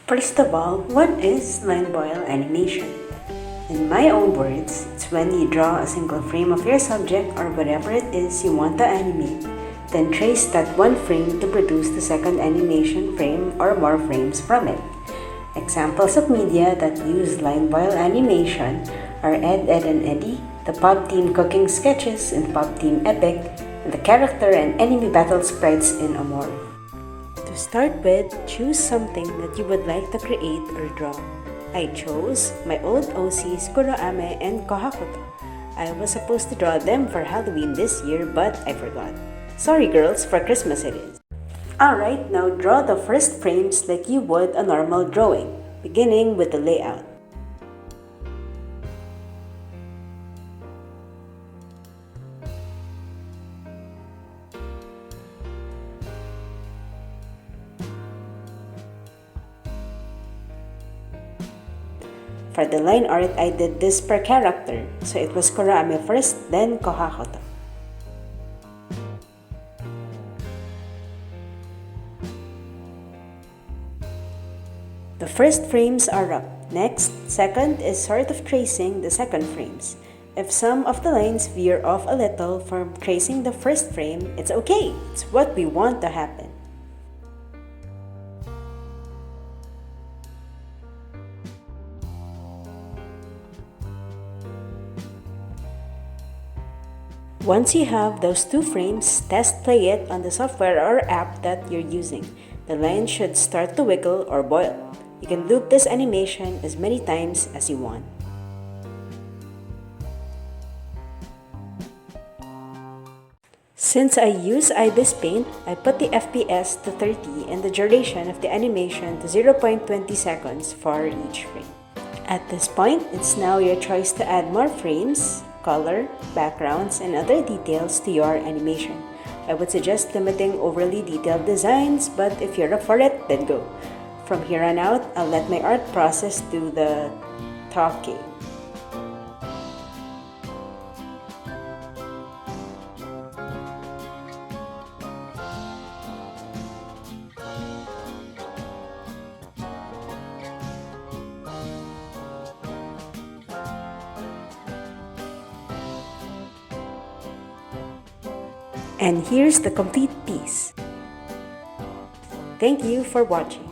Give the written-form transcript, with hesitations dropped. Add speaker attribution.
Speaker 1: First of all, what is line boil animation? In my own words, it's when you draw a single frame of your subject or whatever it is you want to animate, then trace that one frame to produce the second animation frame or more frames from it. Examples of media that use line boil animation are Ed, Edd and Eddy, the Pop Team cooking sketches in Pop Team Epic, and the character and enemy battle sprites in Amor. To start with, choose something that you would like to create or draw. I chose my old OCs Kuroame and Kohakuto. I was supposed to draw them for Halloween this year, but I forgot. Sorry girls, for Christmas it is. Alright, now draw the first frames like you would a normal drawing, beginning with the layout. For the line art, I did this per character, so it was Kurame first, then Kohakuto. The first frames are up. Next, second is sort of tracing the second frames. If some of the lines veer off a little from tracing the first frame, it's okay. It's what we want to happen. Once you have those two frames, test play it on the software or app that you're using. The line should start to wiggle or boil. You can loop this animation as many times as you want. Since I use IBIS Paint, I put the FPS to 30 and the duration of the animation to 0.20 seconds for each frame. At this point, it's now your choice to add more frames, color, backgrounds, and other details to your animation. I would suggest limiting overly detailed designs, but if you're up for it, then go. From here on out, I'll let my art process do the talking. And here's the complete piece. Thank you for watching.